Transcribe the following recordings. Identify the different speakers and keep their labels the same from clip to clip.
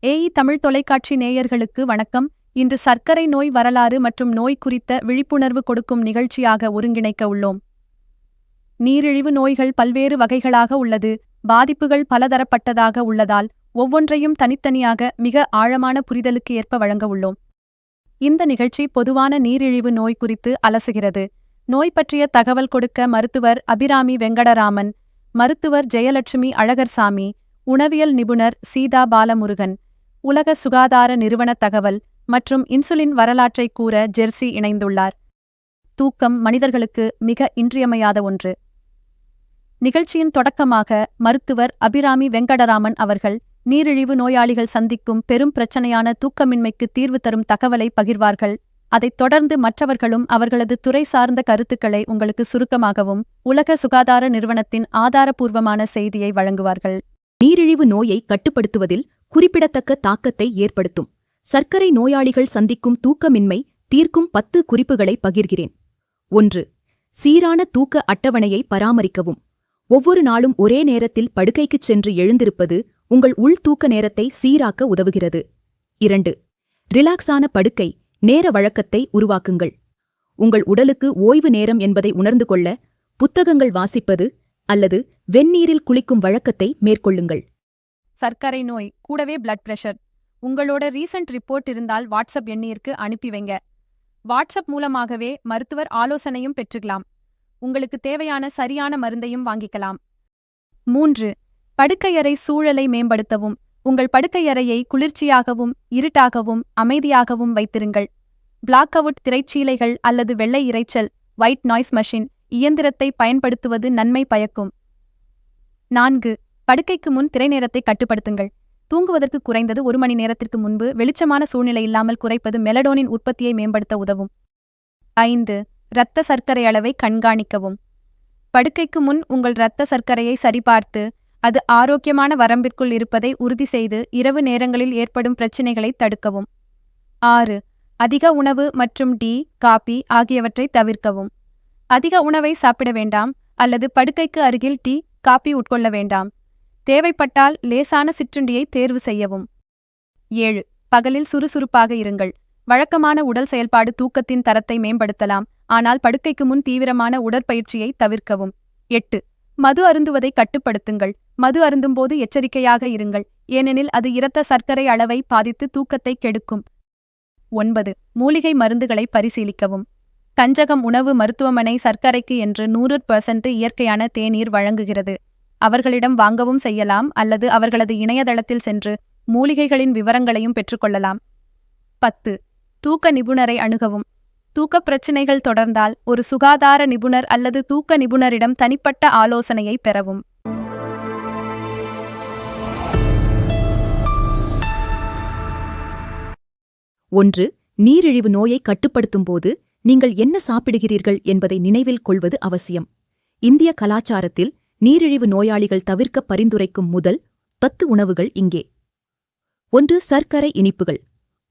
Speaker 1: AE Tamil தொலைக்காட்சி நேயர்களுக்கு வணக்கம். இன்று சர்க்கரை நோய் வரலாறு மற்றும் நோய் குறித்த விழிப்புணர்வு கொடுக்கும் நிகழ்ச்சியாக ஒருங்கிணைக்க உள்ளோம். நீரிழிவு நோய்கள் பல்வேறு வகைகளாக உள்ளது. பாதிப்புகள் பலதரப்பட்டதாக உள்ளதால் ஒவ்வொன்றையும் தனித்தனியாக மிக ஆழமான புரிதலுக்கு ஏற்ப வழங்க உள்ளோம். இந்த நிகழ்ச்சி பொதுவான நீரிழிவு நோய் குறித்து அலசுகிறது. நோய் பற்றிய தகவல் கொடுக்க மருத்துவர் அபிராமி வெங்கடராமன், மருத்துவர் ஜெயலட்சுமி அழகர்சாமி, உணவியல் நிபுணர் சீதா பாலமுருகன், உலக சுகாதார நிறுவன தகவல் மற்றும் இன்சுலின் வரலாற்றை கூற ஜெர்சி இணைந்துள்ளார். தூக்கம் மனிதர்களுக்கு மிக இன்றியமையாத ஒன்று. நிகழ்ச்சியின் தொடக்கமாக மருத்துவர் அபிராமி வெங்கடராமன் அவர்கள் நீரிழிவு நோயாளிகள் சந்திக்கும் பெரும் பிரச்சனையான தூக்கமின்மைக்கு தீர்வு தரும் தகவலை பகிர்வார்கள். அதைத் தொடர்ந்து மற்றவர்களும் அவர்களது துறை சார்ந்த கருத்துக்களை உங்களுக்கு சுருக்கமாகவும் உலக சுகாதார நிறுவனத்தின் ஆதாரபூர்வமான செய்தியை வழங்குவார்கள்.
Speaker 2: நீரிழிவு நோயை கட்டுப்படுத்துவதில் குறிப்பிடத்தக்க தாக்கத்தை ஏற்படுத்தும் சர்க்கரை நோயாளிகள் சந்திக்கும் தூக்கமின்மை தீர்க்கும் 10 குறிப்புகளை பகிர்கிறேன். 1. சீரான தூக்க அட்டவணையை பராமரிக்கவும். ஒவ்வொரு நாளும் ஒரே நேரத்தில் படுக்கைக்குச் சென்று எழுந்திருப்பது உங்கள் உள் தூக்க நேரத்தை சீராக்க உதவுகிறது. 2. ரிலாக்ஸான படுக்கை நேர வழக்கத்தை உருவாக்குங்கள். உங்கள் உடலுக்கு ஓய்வு நேரம் என்பதை உணர்ந்து கொள்ள புத்தகங்கள் வாசிப்பது அல்லது வெந்நீரில் குளிக்கும் வழக்கத்தை மேற்கொள்ளுங்கள்.
Speaker 1: சர்க்கரை நோய் கூடவே பிளட் பிரஷர். உங்களோட ரீசன்ட் ரிப்போர்ட் இருந்தால் வாட்ஸ்அப் எண்ணிற்கு அனுப்பி வைங்க. வாட்ஸ்அப் மூலமாகவே மருத்துவர் ஆலோசனையும் பெற்றுக்கலாம். உங்களுக்கு தேவையான சரியான மருந்தையும் வாங்கிக்கலாம். 3. படுக்கையறை சூழலை மேம்படுத்தவும். உங்கள் படுக்கையறையை குளிர்ச்சியாகவும் இருட்டாகவும் அமைதியாகவும் வைத்திருங்கள். பிளாக் அவுட் திரைச்சீலைகள் அல்லது வெள்ளை இரைச்சல் ஒயிட் நாய்ஸ் மெஷின் இயந்திரத்தை பயன்படுத்துவது நன்மை பயக்கும். 4. படுக்கைக்கு முன் திரைநேரத்தை கட்டுப்படுத்துங்கள். தூங்குவதற்கு குறைந்தது 1 மணி நேரத்திற்கு முன்பு வெளிச்சமான சூழ்நிலை இல்லாமல் குறைப்பது மெலடோனின் உற்பத்தியை மேம்படுத்த உதவும். 5. இரத்த சர்க்கரை அளவை கண்காணிக்கவும். படுக்கைக்கு முன் உங்கள் இரத்த சர்க்கரையை சரிபார்த்து அது ஆரோக்கியமான வரம்பிற்குள் இருப்பதை உறுதி செய்து இரவு நேரங்களில் ஏற்படும் பிரச்சினைகளை தடுக்கவும். 6. அதிக உணவு மற்றும் டீ, காபி ஆகியவற்றை தவிர்க்கவும். அதிக உணவை சாப்பிட வேண்டாம் அல்லது படுக்கைக்கு அருகில் டீ, காபி உட்கொள்ள வேண்டாம். தேவைப்பட்டால் லேசான சிற்றுண்டியை தேர்வு செய்யவும். 7. பகலில் சுறுசுறுப்பாக இருங்கள். வழக்கமான உடல் செயல்பாடு தூக்கத்தின் தரத்தை மேம்படுத்தலாம், ஆனால் படுக்கைக்கு முன் தீவிரமான உடற்பயிற்சியை தவிர்க்கவும். 8. மது அருந்துவதை கட்டுப்படுத்துங்கள். மது அருந்தும்போது எச்சரிக்கையாக இருங்கள், ஏனெனில் அது இரத்த சர்க்கரை அளவை பாதித்து தூக்கத்தை கெடுக்கும். 9. மூலிகை மருந்துகளை பரிசீலிக்கவும். கஞ்சகம் உணவு மருத்துவமனை சர்க்கரைக்கு என்று 100% இயற்கையான தேநீர் வழங்குகிறது. அவர்களிடம் வாங்கவும் செய்யலாம் அல்லது அவர்களது இணையதளத்தில் சென்று மூலிகைகளின் விவரங்களையும் பெற்றுக்கொள்ளலாம். 10. தூக்க நிபுணரை அணுகவும். தூக்கப் பிரச்சினைகள் தொடர்ந்தால் ஒரு சுகாதார நிபுணர் அல்லது தூக்க நிபுணரிடம் தனிப்பட்ட ஆலோசனையை பெறவும்.
Speaker 2: ஒன்று, நீரிழிவு நோயை கட்டுப்படுத்தும் போது நீங்கள் என்ன சாப்பிடுகிறீர்கள் என்பதை நினைவில் கொள்வது அவசியம். இந்திய கலாச்சாரத்தில் நீரிழிவு நோயாளிகள் தவிர்க்க பரிந்துரைக்கும் முதல் 10 உணவுகள் இங்கே. 1. சர்க்கரை இனிப்புகள்.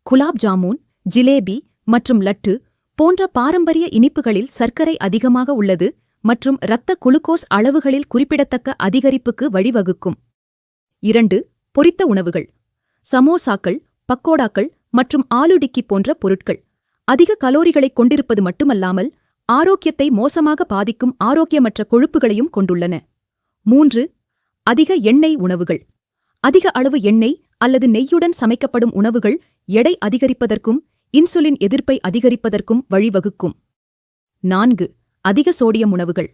Speaker 2: குலாப் ஜாமூன், ஜிலேபி மற்றும் லட்டு போன்ற பாரம்பரிய இனிப்புகளில் சர்க்கரை அதிகமாக உள்ளது மற்றும் இரத்த குளுக்கோஸ் அளவுகளில் குறிப்பிடத்தக்க அதிகரிப்புக்கு வழிவகுக்கும். 2. பொரித்த உணவுகள். சமோசாக்கள், பக்கோடாக்கள் மற்றும் ஆலு டிக்கி போன்ற பொருட்கள் அதிக கலோரிகளைக் கொண்டிருப்பது மட்டுமல்லாமல் ஆரோக்கியத்தை மோசமாக பாதிக்கும் ஆரோக்கியமற்ற கொழுப்புகளையும் கொண்டுள்ளன. 3. அதிக எண்ணெய் உணவுகள். அதிக அளவு எண்ணெய் அல்லது நெய்யுடன் சமைக்கப்படும் உணவுகள் எடை அதிகரிப்பதற்கும் இன்சுலின் எதிர்ப்பை அதிகரிப்பதற்கும் வழிவகுக்கும். 4. அதிக சோடியம் உணவுகள்.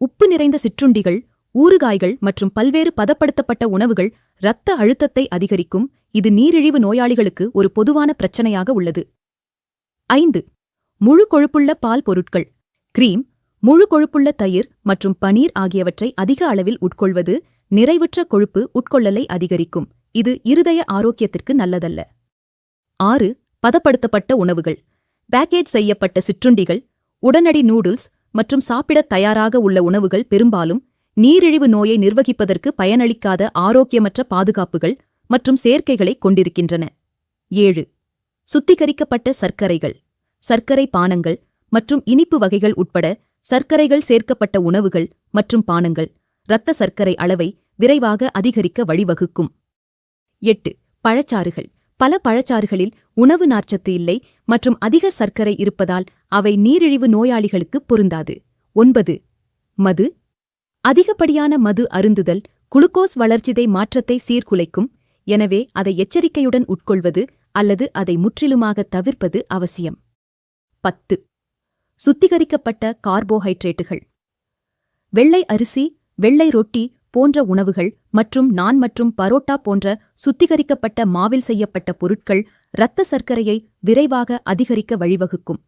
Speaker 2: உப்பு நிறைந்த சிற்றுண்டிகள், ஊறுகாய்கள் மற்றும் பல்வேறு பதப்படுத்தப்பட்ட உணவுகள் இரத்த அழுத்தத்தை அதிகரிக்கும். இது நீரிழிவு நோயாளிகளுக்கு ஒரு பொதுவான பிரச்சனையாக உள்ளது. 5. முழு கொழுப்புள்ள பால் பொருட்கள். கிரீம், முழு கொழுப்புள்ள தயிர் மற்றும் பனீர் ஆகியவற்றை அதிக அளவில் உட்கொள்வது நிறைவுற்ற கொழுப்பு உட்கொள்ளலை அதிகரிக்கும். இது இருதய ஆரோக்கியத்திற்கு நல்லதல்ல. 6. பதப்படுத்தப்பட்ட உணவுகள். பேக்கேஜ் செய்யப்பட்ட சிற்றுண்டிகள், உடனடி நூடுல்ஸ் மற்றும் சாப்பிடத் தயாராக உள்ள உணவுகள் பெரும்பாலும் நீரிழிவு நோயை நிர்வகிப்பதற்கு பயனளிக்காத ஆரோக்கியமற்ற பாதுகாப்புகள் மற்றும் சேர்க்கைகளை கொண்டிருக்கின்றன. 7. சுத்திகரிக்கப்பட்ட சர்க்கரைகள். சர்க்கரை பானங்கள் மற்றும் இனிப்பு வகைகள் உட்பட சர்க்கரைகள் சேர்க்கப்பட்ட உணவுகள் மற்றும் பானங்கள் இரத்த சர்க்கரை அளவை விரைவாக அதிகரிக்க வழிவகுக்கும். 8. பழச்சாறுகள். பல பழச்சாறுகளில் உணவு நார்ச்சத்து இல்லை மற்றும் அதிக சர்க்கரை இருப்பதால் அவை நீரிழிவு நோயாளிகளுக்கு பொருந்தாது. 9. மது. அதிகப்படியான மது அருந்துதல் குளுக்கோஸ் வளர்சிதை மாற்றத்தை சீர்குலைக்கும், எனவே அதை எச்சரிக்கையுடன் உட்கொள்வது அல்லது அதை முற்றிலுமாக தவிர்ப்பது அவசியம். 10. சுத்திகரிக்கப்பட்ட கார்போஹைட்ரேட்டுகள். வெள்ளை அரிசி, வெள்ளை ரொட்டி போன்ற உணவுகள் மற்றும் நான் மற்றும் பரோட்டா போன்ற சுத்திகரிக்கப்பட்ட மாவில் செய்யப்பட்ட பொருட்கள் இரத்த சர்க்கரையை விரைவாக அதிகரிக்க வழிவகுக்கும்.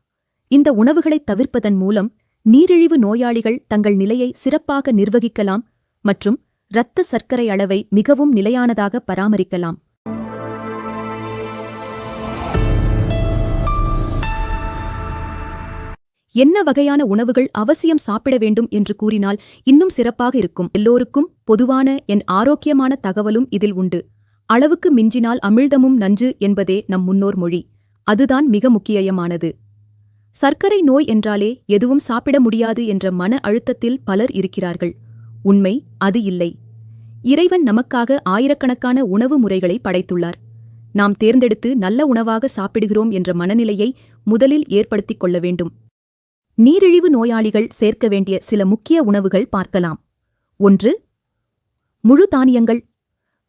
Speaker 2: இந்த உணவுகளைத் தவிர்ப்பதன் மூலம் நீரிழிவு நோயாளிகள் தங்கள் நிலையை சிறப்பாக நிர்வகிக்கலாம் மற்றும் இரத்த சர்க்கரை அளவை மிகவும் நிலையானதாக பராமரிக்கலாம். என்ன வகையான உணவுகள் அவசியம் சாப்பிட வேண்டும் என்று கூறினால் இன்னும் சிறப்பாக இருக்கும். எல்லோருக்கும் பொதுவான என் ஆரோக்கியமான தகவலும் இதில் உண்டு. அளவுக்கு மிஞ்சினால் அமிழ்தமும் நஞ்சு என்பதே நம் முன்னோர் மொழி. அதுதான் மிக முக்கியமானது. சர்க்கரை நோய் என்றாலே எதுவும் சாப்பிட முடியாது என்ற மன அழுத்தத்தில் பலர் இருக்கிறார்கள். உண்மை அது இல்லை. இறைவன் நமக்காக ஆயிரக்கணக்கான உணவு முறைகளை படைத்துள்ளார். நாம் தேர்ந்தெடுத்து நல்ல உணவாக சாப்பிடுகிறோம் என்ற மனநிலையை முதலில் ஏற்படுத்திக் கொள்ள வேண்டும். நீரிழிவு நோயாளிகள் சேர்க்க வேண்டிய சில முக்கிய உணவுகள் பார்க்கலாம். 1. முழு தானியங்கள்.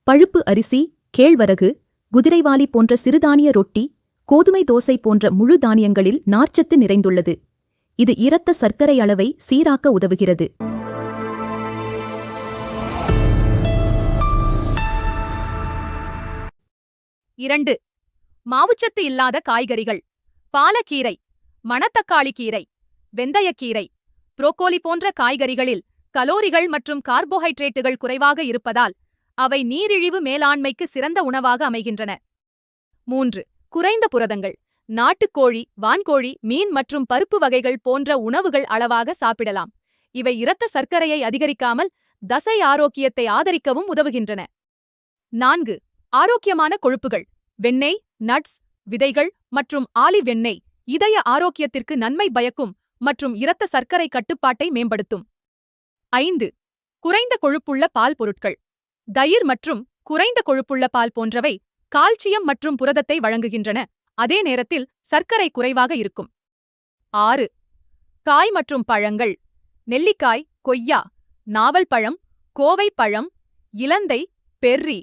Speaker 2: பழுப்பு அரிசி, கேழ்வரகு, குதிரைவாலி போன்ற சிறுதானிய ரொட்டி, கோதுமை தோசை போன்ற முழு தானியங்களில் நார்ச்சத்து நிறைந்துள்ளது. இது இரத்த சர்க்கரை அளவை சீராக்க உதவுகிறது.
Speaker 1: 2. மாவுச்சத்து இல்லாத காய்கறிகள். பாலக்கீரை, மணத்தக்காளி கீரை, வெந்தயக்கீரை, புரோக்கோலி போன்ற காய்கறிகளில் கலோரிகள் மற்றும் கார்போஹைட்ரேட்டுகள் குறைவாக இருப்பதால் அவை நீரிழிவு மேலாண்மைக்கு சிறந்த உணவாக அமைகின்றன. 3. குறைந்த புரதங்கள். நாட்டுக்கோழி, வான்கோழி, மீன் மற்றும் பருப்பு வகைகள் போன்ற உணவுகள் அளவாக சாப்பிடலாம். இவை இரத்த சர்க்கரையை அதிகரிக்காமல் தசை ஆரோக்கியத்தை ஆதரிக்கவும் உதவுகின்றன. 4. ஆரோக்கியமான கொழுப்புகள். வெண்ணெய், நட்ஸ், விதைகள் மற்றும் ஆலிவ் எண்ணெய் இதய ஆரோக்கியத்திற்கு நன்மை பயக்கும் மற்றும் இரத்த சர்க்கரை கட்டுப்பாட்டை மேம்படுத்தும். 5. குறைந்த கொழுப்புள்ள பால் பொருட்கள். தயிர் மற்றும் குறைந்த கொழுப்புள்ள பால் போன்றவை கால்சியம் மற்றும் புரதத்தை வழங்குகின்றன, அதே நேரத்தில் சர்க்கரை குறைவாக இருக்கும். 6. காய் மற்றும் பழங்கள். நெல்லிக்காய், கொய்யா, நாவல் பழம், கோவை பழம், இலந்தை, பெர்ரி,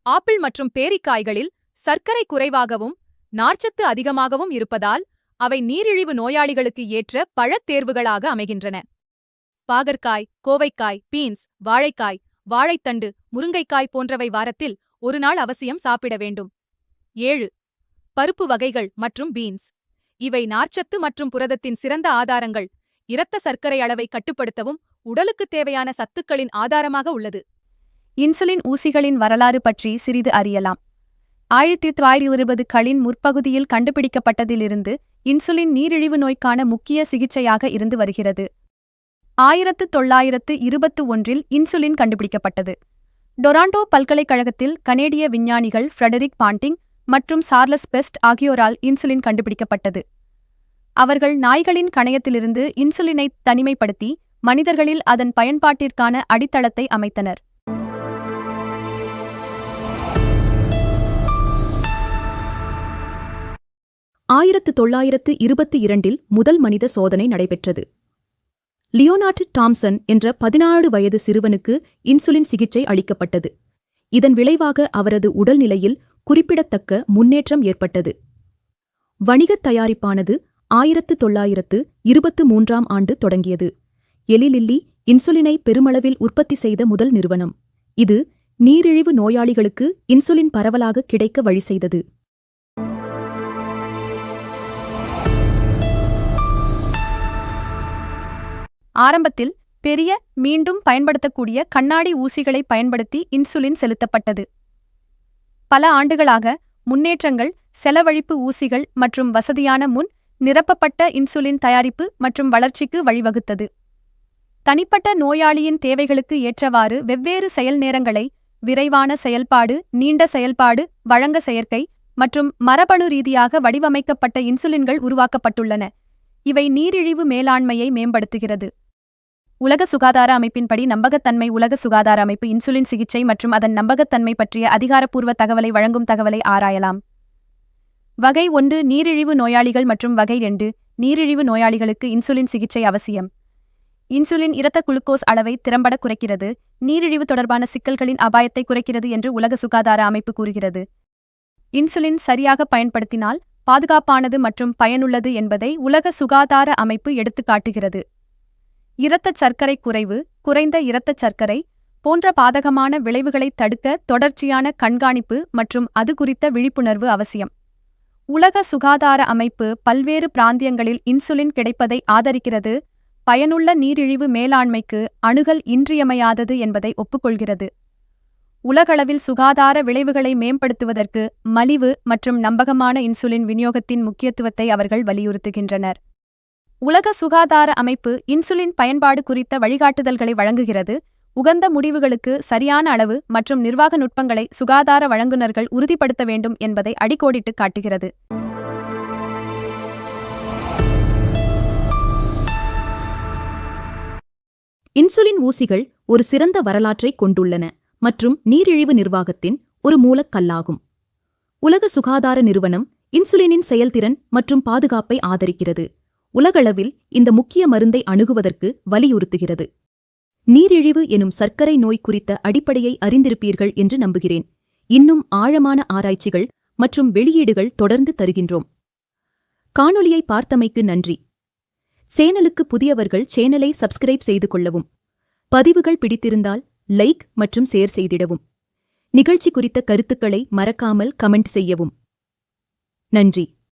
Speaker 1: ஆப்பிள் மற்றும் பேரிக்காய்களில் சர்க்கரை குறைவாகவும் நார்ச்சத்து அதிகமாகவும் இருப்பதால் அவை நீரிழிவு நோயாளிகளுக்கு ஏற்ற பழத் தேர்வுகளாக அமைகின்றன. பாகற்காய், கோவைக்காய், பீன்ஸ், வாழைக்காய், வாழைத்தண்டு, முருங்கைக்காய் போன்றவை வாரத்தில் ஒரு நாள் அவசியம் சாப்பிட வேண்டும். 7. பருப்பு வகைகள் மற்றும் பீன்ஸ். இவை நார்ச்சத்து மற்றும் புரதத்தின் சிறந்த ஆதாரங்கள், இரத்த சர்க்கரை அளவை கட்டுப்படுத்தவும் உடலுக்குத் தேவையான சத்துக்களின் ஆதாரமாக உள்ளது. இன்சுலின் ஊசிகளின் வரலாறு பற்றி சிறிது அறியலாம். 1920களின் முற்பகுதியில் கண்டுபிடிக்கப்பட்டதிலிருந்து இன்சுலின் நீரிழிவு நோய்க்கான முக்கிய சிகிச்சையாக இருந்து வருகிறது. 1921இல் இன்சுலின் கண்டுபிடிக்கப்பட்டது. டொராண்டோ பல்கலைக்கழகத்தில் கனேடிய விஞ்ஞானிகள் ஃப்ரெடரிக் பாண்டிங் மற்றும் சார்லஸ் பெஸ்ட் ஆகியோரால் இன்சுலின் கண்டுபிடிக்கப்பட்டது. அவர்கள் நாய்களின் கணையத்திலிருந்து இன்சுலினை தனிமைப்படுத்தி மனிதர்களில் அதன் பயன்பாட்டிற்கான அடித்தளத்தை அமைத்தனர்.
Speaker 2: 1922இல் முதல் மனித சோதனை நடைபெற்றது. லியோனார்ட் டாம்சன் என்ற 16 வயது சிறுவனுக்கு இன்சுலின் சிகிச்சை அளிக்கப்பட்டது. இதன் விளைவாக அவரது உடல்நிலையில் குறிப்பிடத்தக்க முன்னேற்றம் ஏற்பட்டது. வணிகத் தயாரிப்பானது 1923ஆம் ஆண்டு தொடங்கியது. எலி லில்லி இன்சுலினை பெருமளவில் உற்பத்தி செய்த முதல் நிறுவனம். இது நீரிழிவு நோயாளிகளுக்கு இன்சுலின் பரவலாக கிடைக்க வழி செய்தது.
Speaker 1: ஆரம்பத்தில் பெரிய, மீண்டும் பயன்படுத்தக்கூடிய கண்ணாடி ஊசிகளை பயன்படுத்தி இன்சுலின் செலுத்தப்பட்டது. பல ஆண்டுகளாக முன்னேற்றங்கள் செலவழிப்பு ஊசிகள் மற்றும் வசதியான முன் நிரப்பப்பட்ட இன்சுலின் தயாரிப்பு மற்றும் வளர்ச்சிக்கு வழிவகுத்தது. தனிப்பட்ட நோயாளியின் தேவைகளுக்கு ஏற்றவாறு வெவ்வேறு செயல் நேரங்களை, விரைவான செயல்பாடு, நீண்ட செயல்பாடு, வழங்க செயற்கை மற்றும் மரபணு ரீதியாக வடிவமைக்கப்பட்ட இன்சுலின்கள் உருவாக்கப்பட்டுள்ளன. இவை நீரிழிவு மேலாண்மையை மேம்படுத்துகிறது. உலக சுகாதார அமைப்பின்படி நம்பகத்தன்மை உலக சுகாதார அமைப்பு இன்சுலின் சிகிச்சை மற்றும் அதன் நம்பகத்தன்மை பற்றிய அதிகாரப்பூர்வ தகவலை வழங்கும் தகவலை ஆராயலாம். வகை 1 நீரிழிவு நோயாளிகள் மற்றும் வகை 2 நீரிழிவு நோயாளிகளுக்கு இன்சுலின் சிகிச்சை அவசியம். இன்சுலின் இரத்த குளுக்கோஸ் அளவை திறம்பட குறைக்கிறது, நீரிழிவு தொடர்பான சிக்கல்களின் அபாயத்தை குறைக்கிறது என்று உலக சுகாதார அமைப்பு கூறுகிறது. இன்சுலின் சரியாக பயன்படுத்தினால் பாதுகாப்பானது மற்றும் பயனுள்ளது என்பதை உலக சுகாதார அமைப்பு எடுத்துக்காட்டுகிறது. இரத்தச் சர்க்கரை குறைவு, குறைந்த இரத்தச் சர்க்கரை போன்ற பாதகமான விளைவுகளை தடுக்க தொடர்ச்சியான கண்காணிப்பு மற்றும் அது குறித்த விழிப்புணர்வு அவசியம். உலக சுகாதார அமைப்பு பல்வேறு பிராந்தியங்களில் இன்சுலின் கிடைப்பதை ஆதரிக்கிறது, பயனுள்ள நீரிழிவு மேலாண்மைக்கு அணுகல் இன்றியமையாதது என்பதை ஒப்புக்கொள்கிறது. உலகளவில் சுகாதார விளைவுகளை மேம்படுத்துவதற்கு மலிவு மற்றும் நம்பகமான இன்சுலின் விநியோகத்தின் முக்கியத்துவத்தை அவர்கள் வலியுறுத்துகின்றனர். உலக சுகாதார அமைப்பு இன்சுலின் பயன்பாடு குறித்த வழிகாட்டுதல்களை வழங்குகிறது, உகந்த முடிவுகளுக்கு சரியான அளவு மற்றும் நிர்வாக நுட்பங்களை சுகாதார வழங்குநர்கள் உறுதிப்படுத்த வேண்டும் என்பதை அடிக்கோடிட்டு காட்டுகிறது.
Speaker 2: இன்சுலின் ஊசிகள் ஒரு சிறந்த வரலாற்றை கொண்டுள்ளன மற்றும் நீரிழிவு நிர்வாகத்தின் ஒரு மூலக்கல்லாகும். உலக சுகாதார நிறுவனம் இன்சுலினின் செயல்திறன் மற்றும் பாதுகாப்பை ஆதரிக்கிறது, உலகளவில் இந்த முக்கிய மருந்தை அணுகுவதற்கு வலியுறுத்துகிறது. நீரிழிவு எனும் சர்க்கரை நோய் குறித்த அடிப்படையை அறிந்திருப்பீர்கள் என்று நம்புகிறேன். இன்னும் ஆழமான ஆராய்ச்சிகள் மற்றும் வெளியீடுகள் தொடர்ந்து தருகின்றோம். காணொளியை பார்த்தமைக்கு நன்றி. சேனலுக்கு புதியவர்கள் சேனலை சப்ஸ்கிரைப் செய்து கொள்ளவும். பதிவுகள் பிடித்திருந்தால் லைக் மற்றும் ஷேர் செய்திடவும். நிகழ்ச்சி குறித்த கருத்துக்களை மறக்காமல் கமெண்ட் செய்யவும். நன்றி.